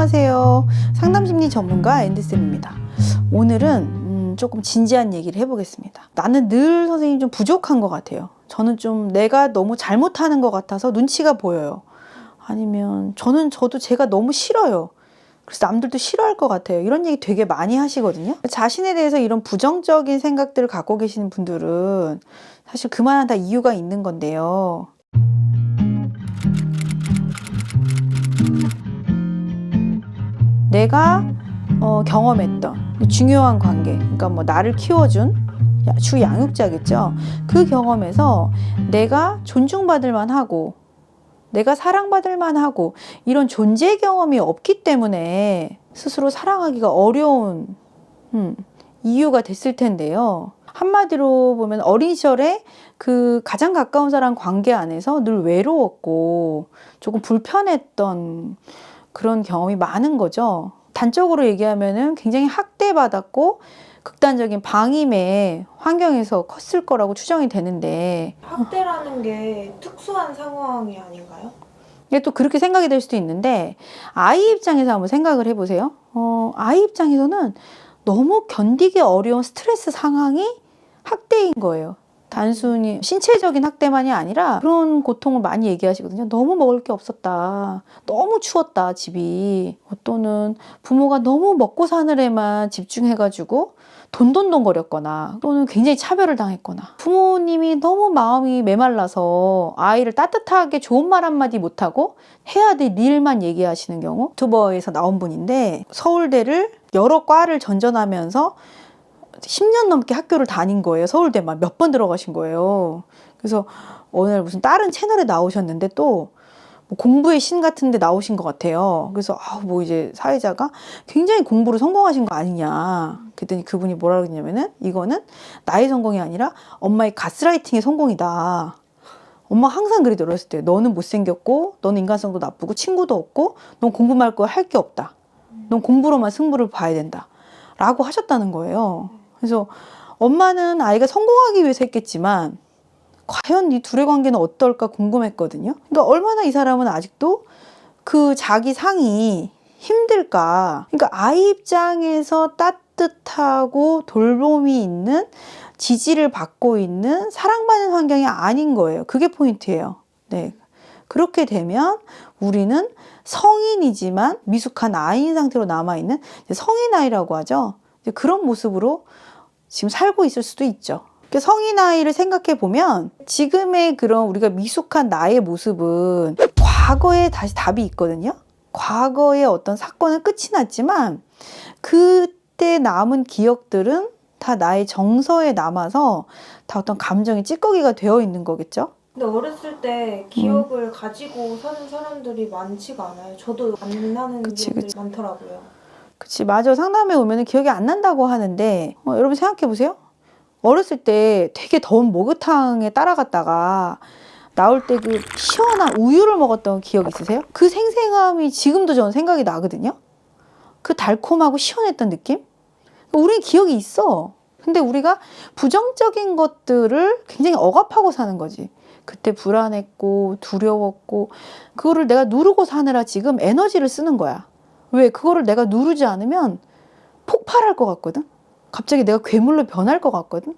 안녕하세요. 상담심리 전문가 앤디쌤입니다. 오늘은 조금 진지한 얘기를 해보겠습니다. 나는 늘 선생님 좀 부족한 것 같아요. 저는 좀 내가 너무 잘못하는 것 같아서 눈치가 보여요. 아니면 저도 제가 너무 싫어요. 그래서 남들도 싫어할 것 같아요. 이런 얘기 되게 많이 하시거든요. 자신에 대해서 이런 부정적인 생각들을 갖고 계시는 분들은 사실 그만한 다 이유가 있는 건데요. 내가 경험했던 중요한 관계, 그러니까 뭐 나를 키워준 주 양육자겠죠. 그 경험에서 내가 존중받을 만하고 내가 사랑받을 만하고 이런 존재 경험이 없기 때문에 스스로 사랑하기가 어려운 이유가 됐을 텐데요. 한마디로 보면 어린 시절에 그 가장 가까운 사람 관계 안에서 늘 외로웠고 조금 불편했던 그런 경험이 많은 거죠. 단적으로 얘기하면은 굉장히 학대받았고 극단적인 방임의 환경에서 컸을 거라고 추정이 되는데, 학대라는 게 특수한 상황이 아닌가요? 이게 또 그렇게 생각이 될 수도 있는데, 아이 입장에서 한번 생각을 해보세요. 아이 입장에서는 너무 견디기 어려운 스트레스 상황이 학대인 거예요. 단순히 신체적인 학대만이 아니라 그런 고통을 많이 얘기하시거든요. 너무 먹을 게 없었다. 너무 추웠다, 집이. 또는 부모가 너무 먹고 사느라만 집중해가지고 돈돈돈거렸거나 또는 굉장히 차별을 당했거나 부모님이 너무 마음이 메말라서 아이를 따뜻하게 좋은 말 한마디 못하고 해야 될 일만 얘기하시는 경우. 유튜버에서 나온 분인데 서울대를 여러 과를 전전하면서 10년 넘게 학교를 다닌 거예요. 서울대만 몇 번 들어가신 거예요. 그래서 어느 날 무슨 다른 채널에 나오셨는데 또 뭐 공부의 신 같은 데 나오신 것 같아요. 그래서 뭐 이제 사회자가 굉장히 공부를 성공하신 거 아니냐. 그랬더니 그분이 뭐라 그러냐면은 이거는 나의 성공이 아니라 엄마의 가스라이팅의 성공이다. 엄마가 항상 그러더라고요. 어렸을 때 너는 못생겼고 너는 인간성도 나쁘고 친구도 없고 넌 공부 말고 할 게 없다. 넌 공부로만 승부를 봐야 된다. 라고 하셨다는 거예요. 그래서 엄마는 아이가 성공하기 위해서 했겠지만 과연 이 둘의 관계는 어떨까 궁금했거든요. 그러니까 얼마나 이 사람은 아직도 그 자기 상이 힘들까. 그러니까 아이 입장에서 따뜻하고 돌봄이 있는, 지지를 받고 있는, 사랑받는 환경이 아닌 거예요. 그게 포인트예요. 네. 그렇게 되면 우리는 성인이지만 미숙한 아이인 상태로 남아있는 성인 아이라고 하죠. 그런 모습으로 지금 살고 있을 수도 있죠. 성인 아이를 생각해 보면 지금의 그런 우리가 미숙한 나의 모습은 과거에 다시 답이 있거든요. 과거의 어떤 사건은 끝이 났지만 그때 남은 기억들은 다 나의 정서에 남아서 다 어떤 감정의 찌꺼기가 되어 있는 거겠죠. 근데 어렸을 때 기억을 가지고 사는 사람들이 많지가 않아요. 저도 안 나는 기억들이 많더라고요. 그치, 맞아. 상담에 오면 기억이 안 난다고 하는데 여러분 생각해 보세요. 어렸을 때 되게 더운 목욕탕에 따라갔다가 나올 때 그 시원한 우유를 먹었던 기억 있으세요? 그 생생함이 지금도 저는 생각이 나거든요. 그 달콤하고 시원했던 느낌? 우리 기억이 있어. 근데 우리가 부정적인 것들을 굉장히 억압하고 사는 거지. 그때 불안했고 두려웠고 그거를 내가 누르고 사느라 지금 에너지를 쓰는 거야. 왜? 그거를 내가 누르지 않으면 폭발할 것 같거든. 갑자기 내가 괴물로 변할 것 같거든.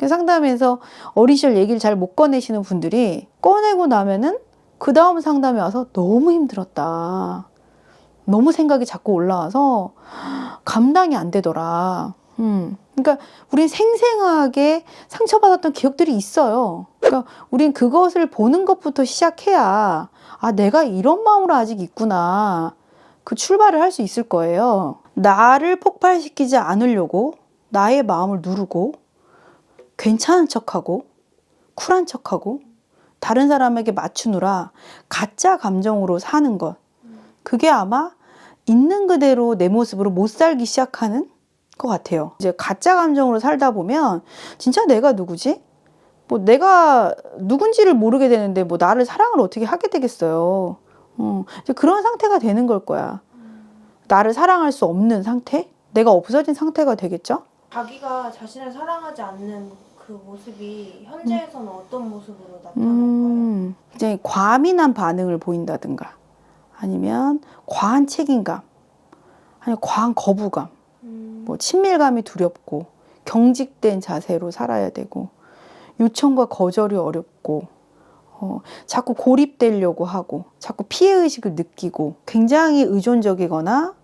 상담에서 어린 시절 얘기를 잘 못 꺼내시는 분들이 꺼내고 나면은 그 다음 상담에 와서 너무 힘들었다. 너무 생각이 자꾸 올라와서 감당이 안 되더라. 그러니까 우린 생생하게 상처받았던 기억들이 있어요. 그러니까 우린 그것을 보는 것부터 시작해야 내가 이런 마음으로 아직 있구나. 그 출발을 할 수 있을 거예요. 나를 폭발시키지 않으려고 나의 마음을 누르고 괜찮은 척하고 쿨한 척하고 다른 사람에게 맞추느라 가짜 감정으로 사는 것. 그게 아마 있는 그대로 내 모습으로 못 살기 시작하는 것 같아요. 이제 가짜 감정으로 살다 보면 진짜 내가 누구지? 뭐 내가 누군지를 모르게 되는데 뭐 나를 사랑을 어떻게 하게 되겠어요. 이제 그런 상태가 되는 걸 거야. 나를 사랑할 수 없는 상태? 내가 없어진 상태가 되겠죠? 자기가 자신을 사랑하지 않는 그 모습이 현재에서는 어떤 모습으로 나타날까요? 이제 과민한 반응을 보인다든가 아니면 과한 책임감, 아니 과한 거부감, 뭐 친밀감이 두렵고 경직된 자세로 살아야 되고 요청과 거절이 어렵고 자꾸 고립되려고 하고 자꾸 피해의식을 느끼고 굉장히 의존적이거나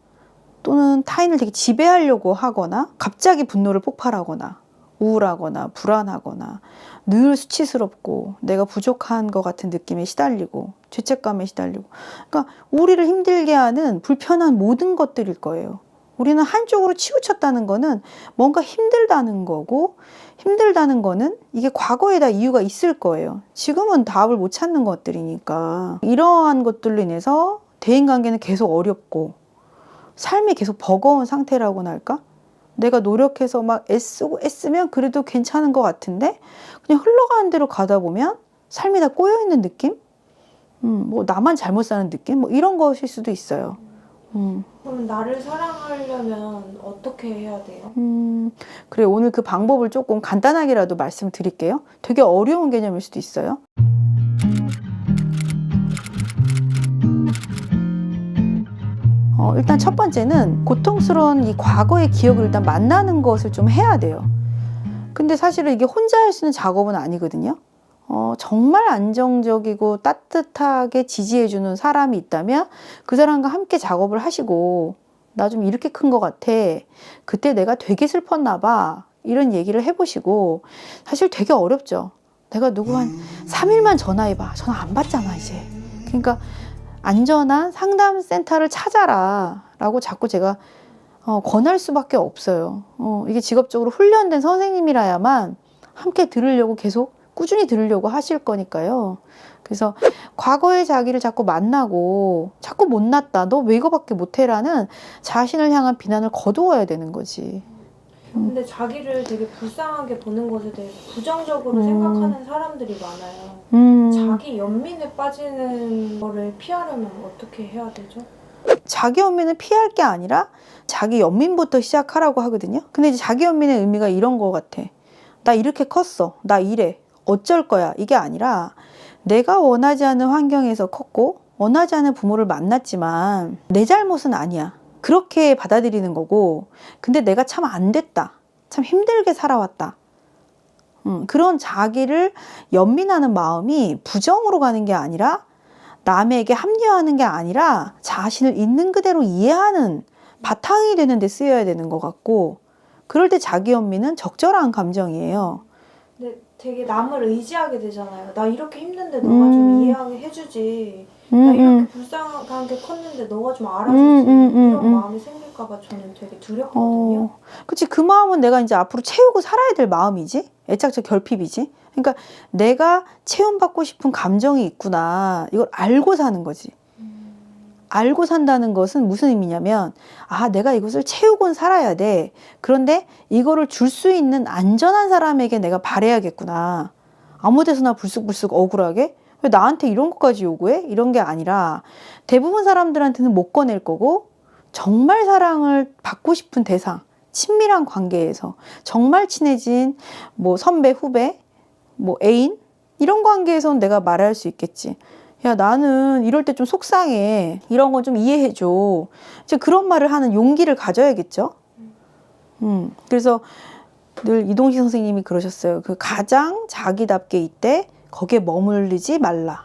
또는 타인을 되게 지배하려고 하거나 갑자기 분노를 폭발하거나 우울하거나 불안하거나 늘 수치스럽고 내가 부족한 것 같은 느낌에 시달리고 죄책감에 시달리고 그러니까 우리를 힘들게 하는 불편한 모든 것들일 거예요. 우리는 한쪽으로 치우쳤다는 거는 뭔가 힘들다는 거고 힘들다는 거는 이게 과거에 다 이유가 있을 거예요. 지금은 답을 못 찾는 것들이니까 이러한 것들로 인해서 대인관계는 계속 어렵고 삶이 계속 버거운 상태라고나 할까? 내가 노력해서 막 애쓰면 그래도 괜찮은 것 같은데 그냥 흘러가는 대로 가다 보면 삶이 다 꼬여있는 느낌? 뭐 나만 잘못 사는 느낌? 뭐 이런 것일 수도 있어요. 그럼 나를 사랑하려면 어떻게 해야 돼요? 그래 오늘 그 방법을 조금 간단하게라도 말씀드릴게요. 되게 어려운 개념일 수도 있어요. 일단 첫 번째는 고통스러운 이 과거의 기억을 일단 만나는 것을 좀 해야 돼요. 근데 사실은 이게 혼자 할 수 있는 작업은 아니거든요. 정말 안정적이고 따뜻하게 지지해주는 사람이 있다면 그 사람과 함께 작업을 하시고 나 좀 이렇게 큰 것 같아. 그때 내가 되게 슬펐나 봐. 이런 얘기를 해보시고 사실 되게 어렵죠. 내가 누구 한 3일만 전화해봐. 전화 안 받잖아 이제. 그러니까 안전한 상담센터를 찾아라 라고 자꾸 제가 권할 수밖에 없어요. 이게 직업적으로 훈련된 선생님이라야만 함께 들으려고 계속 꾸준히 들으려고 하실 거니까요. 그래서 과거의 자기를 자꾸 만나고 자꾸 못났다. 너 왜 이거밖에 못해라는 자신을 향한 비난을 거두어야 되는 거지. 근데 자기를 되게 불쌍하게 보는 것에 대해서 부정적으로 생각하는 사람들이 많아요. 자기 연민에 빠지는 거를 피하려면 어떻게 해야 되죠? 자기 연민은 피할 게 아니라 자기 연민부터 시작하라고 하거든요. 근데 이제 자기 연민의 의미가 이런 거 같아. 나 이렇게 컸어. 나 이래. 어쩔 거야. 이게 아니라 내가 원하지 않는 환경에서 컸고 원하지 않는 부모를 만났지만 내 잘못은 아니야. 그렇게 받아들이는 거고 근데 내가 참 안 됐다. 참 힘들게 살아왔다. 그런 자기를 연민하는 마음이 부정으로 가는 게 아니라 남에게 합리화하는 게 아니라 자신을 있는 그대로 이해하는 바탕이 되는 데 쓰여야 되는 것 같고 그럴 때 자기 연민은 적절한 감정이에요. 근데 되게 남을 의지하게 되잖아요. 나 이렇게 힘든데 너가 좀 이해하게 해주지. 나 이렇게 불쌍하게 컸는데 너가 좀 알아주지. 이런 마음이 생길까봐 저는 되게 두렵거든요. 그치, 그 마음은 내가 이제 앞으로 채우고 살아야 될 마음이지. 애착적 결핍이지. 그러니까 내가 체험받고 싶은 감정이 있구나. 이걸 알고 사는 거지. 알고 산다는 것은 무슨 의미냐면 아 내가 이것을 채우곤 살아야 돼. 그런데 이거를 줄 수 있는 안전한 사람에게 내가 바래야겠구나. 아무 데서나 불쑥불쑥 억울하게 왜 나한테 이런 것까지 요구해? 이런 게 아니라 대부분 사람들한테는 못 꺼낼 거고 정말 사랑을 받고 싶은 대상 친밀한 관계에서 정말 친해진 뭐 선배 후배 뭐 애인 이런 관계에서는 내가 말할 수 있겠지. 야 나는 이럴 때 좀 속상해. 이런 건 좀 이해해줘. 이제 그런 말을 하는 용기를 가져야겠죠. 그래서 늘 이동식 선생님이 그러셨어요. 그 가장 자기답게 이때 거기에 머물리지 말라.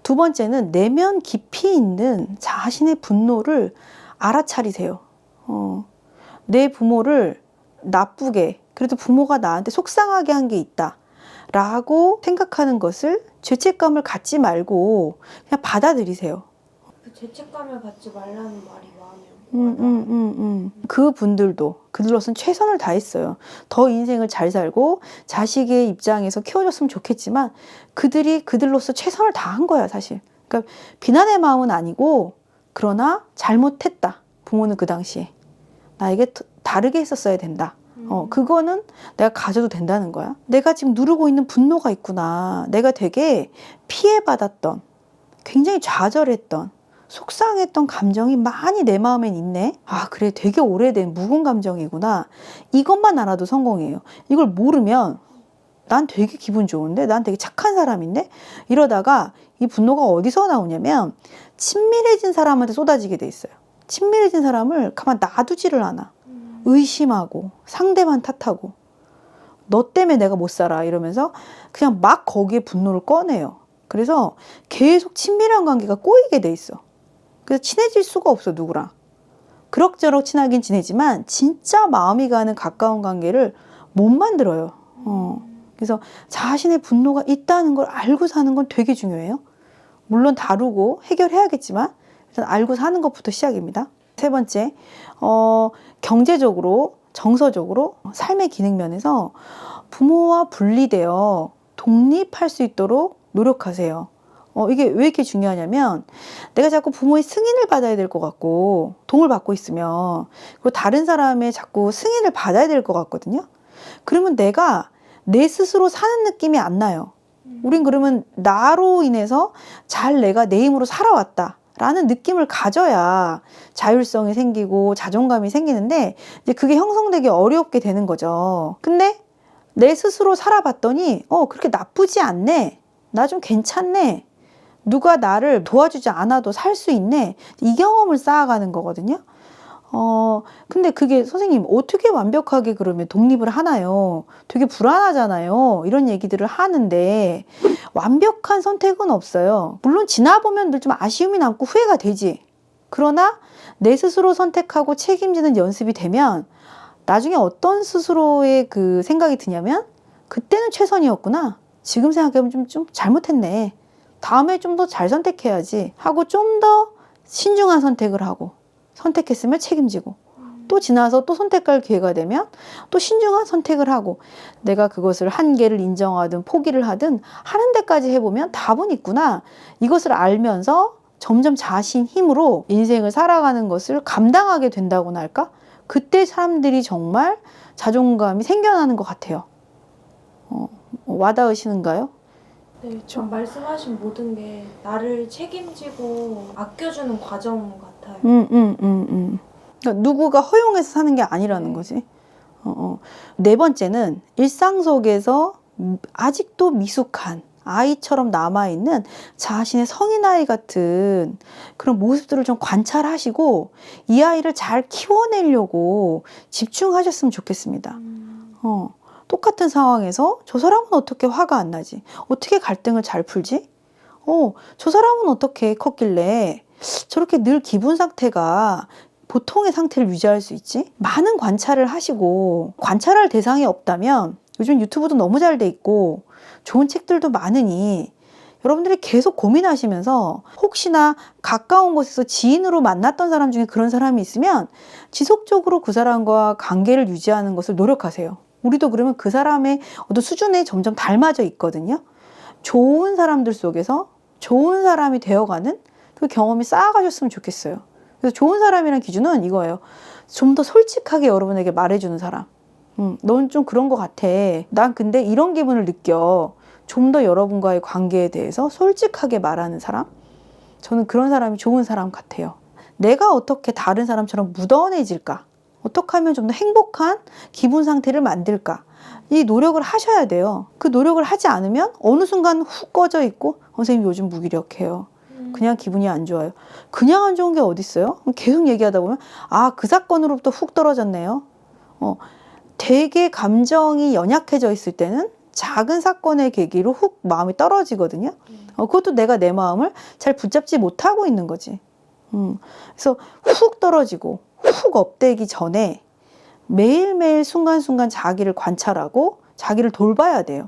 두 번째는 내면 깊이 있는 자신의 분노를 알아차리세요. 내 부모를 나쁘게 그래도 부모가 나한테 속상하게 한 게 있다. 라고 생각하는 것을 죄책감을 갖지 말고 그냥 받아들이세요. 그 죄책감을 갖지 말라는 말이 마음에 그 분들도 그들로서는 최선을 다했어요. 더 인생을 잘 살고 자식의 입장에서 키워줬으면 좋겠지만 그들이 그들로서 최선을 다한 거야 사실. 그러니까 비난의 마음은 아니고 그러나 잘못했다. 부모는 그 당시에 나에게 다르게 했었어야 된다. 그거는 내가 가져도 된다는 거야. 내가 지금 누르고 있는 분노가 있구나. 내가 되게 피해받았던, 굉장히 좌절했던, 속상했던 감정이 많이 내 마음엔 있네. 아, 그래. 되게 오래된 묵은 감정이구나. 이것만 알아도 성공이에요. 이걸 모르면 난 되게 기분 좋은데? 난 되게 착한 사람인데? 이러다가 이 분노가 어디서 나오냐면 친밀해진 사람한테 쏟아지게 돼 있어요. 친밀해진 사람을 가만 놔두지를 않아. 의심하고 상대만 탓하고 너 때문에 내가 못 살아 이러면서 그냥 막 거기에 분노를 꺼내요. 그래서 계속 친밀한 관계가 꼬이게 돼 있어. 그래서 친해질 수가 없어, 누구랑. 그럭저럭 친하긴 지내지만 진짜 마음이 가는 가까운 관계를 못 만들어요. 그래서 자신의 분노가 있다는 걸 알고 사는 건 되게 중요해요. 물론 다루고 해결해야겠지만 일단 알고 사는 것부터 시작입니다. 세 번째, 경제적으로, 정서적으로, 삶의 기능 면에서 부모와 분리되어 독립할 수 있도록 노력하세요. 이게 왜 이렇게 중요하냐면 내가 자꾸 부모의 승인을 받아야 될 것 같고 도움을 받고 있으면 그리고 다른 사람의 자꾸 승인을 받아야 될 것 같거든요. 그러면 내가 내 스스로 사는 느낌이 안 나요. 우린 그러면 나로 인해서 잘 내가 내 힘으로 살아왔다 라는 느낌을 가져야 자율성이 생기고 자존감이 생기는데 이제 그게 형성되기 어렵게 되는 거죠. 근데 내 스스로 살아봤더니 그렇게 나쁘지 않네. 나 좀 괜찮네. 누가 나를 도와주지 않아도 살 수 있네. 이 경험을 쌓아가는 거거든요. 근데 그게 선생님 어떻게 완벽하게 그러면 독립을 하나요? 되게 불안하잖아요. 이런 얘기들을 하는데 완벽한 선택은 없어요. 물론 지나보면 늘 좀 아쉬움이 남고 후회가 되지. 그러나 내 스스로 선택하고 책임지는 연습이 되면 나중에 어떤 스스로의 그 생각이 드냐면 그때는 최선이었구나. 지금 생각해보면 좀 잘못했네. 다음에 좀 더 잘 선택해야지 하고 좀 더 신중한 선택을 하고 선택했으면 책임지고 또 지나서 또 선택할 기회가 되면 또 신중한 선택을 하고 내가 그것을 한계를 인정하든 포기를 하든 하는 데까지 해보면 답은 있구나. 이것을 알면서 점점 자신 힘으로 인생을 살아가는 것을 감당하게 된다고나 할까? 그때 사람들이 정말 자존감이 생겨나는 것 같아요. 와닿으시는가요? 네, 좀 말씀하신 모든 게 나를 책임지고 아껴주는 과정 같아요. 그러니까 누구가 허용해서 사는 게 아니라는 거지. 네 번째는 일상 속에서 아직도 미숙한 아이처럼 남아있는 자신의 성인아이 같은 그런 모습들을 좀 관찰하시고 이 아이를 잘 키워내려고 집중하셨으면 좋겠습니다. 똑같은 상황에서 저 사람은 어떻게 화가 안 나지? 어떻게 갈등을 잘 풀지? 저 사람은 어떻게 컸길래 저렇게 늘 기분 상태가 보통의 상태를 유지할 수 있지? 많은 관찰을 하시고 관찰할 대상이 없다면 요즘 유튜브도 너무 잘 돼 있고 좋은 책들도 많으니 여러분들이 계속 고민하시면서 혹시나 가까운 곳에서 지인으로 만났던 사람 중에 그런 사람이 있으면 지속적으로 그 사람과 관계를 유지하는 것을 노력하세요. 우리도 그러면 그 사람의 어떤 수준에 점점 닮아져 있거든요. 좋은 사람들 속에서 좋은 사람이 되어가는 그 경험이 쌓아가셨으면 좋겠어요. 그래서 좋은 사람이란 기준은 이거예요. 좀 더 솔직하게 여러분에게 말해주는 사람. 넌 좀 그런 것 같아. 난 근데 이런 기분을 느껴. 좀 더 여러분과의 관계에 대해서 솔직하게 말하는 사람. 저는 그런 사람이 좋은 사람 같아요. 내가 어떻게 다른 사람처럼 묻어내질까? 어떻게 하면 좀 더 행복한 기분 상태를 만들까? 이 노력을 하셔야 돼요. 그 노력을 하지 않으면 어느 순간 훅 꺼져 있고 선생님 요즘 무기력해요. 그냥 기분이 안 좋아요. 그냥 안 좋은 게 어디 있어요? 계속 얘기하다 보면 그 사건으로부터 훅 떨어졌네요. 되게 감정이 연약해져 있을 때는 작은 사건의 계기로 훅 마음이 떨어지거든요. 그것도 내가 내 마음을 잘 붙잡지 못하고 있는 거지. 그래서 훅 떨어지고 훅 업되기 전에 매일매일 순간순간 자기를 관찰하고 자기를 돌봐야 돼요.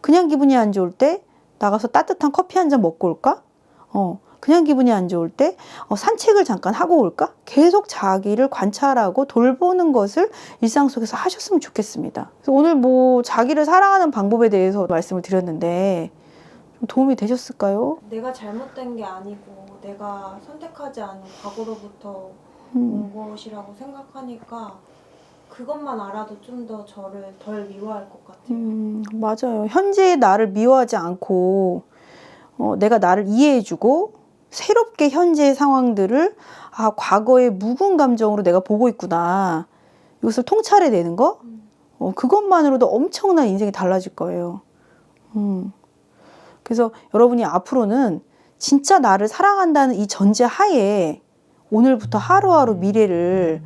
그냥 기분이 안 좋을 때 나가서 따뜻한 커피 한 잔 먹고 올까? 그냥 기분이 안 좋을 때 산책을 잠깐 하고 올까? 계속 자기를 관찰하고 돌보는 것을 일상 속에서 하셨으면 좋겠습니다. 그래서 오늘 뭐 자기를 사랑하는 방법에 대해서 말씀을 드렸는데 좀 도움이 되셨을까요? 내가 잘못된 게 아니고 내가 선택하지 않은 과거로부터 온 것이라고 생각하니까 그것만 알아도 좀 더 저를 덜 미워할 것 같아요. 맞아요. 현재의 나를 미워하지 않고 내가 나를 이해해주고 새롭게 현재의 상황들을 과거의 묵은 감정으로 내가 보고 있구나. 이것을 통찰해내는 거? 그것만으로도 엄청난 인생이 달라질 거예요. 그래서 여러분이 앞으로는 진짜 나를 사랑한다는 이 전제 하에 오늘부터 하루하루 미래를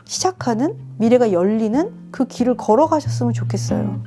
시작하는, 미래가 열리는 그 길을 걸어가셨으면 좋겠어요.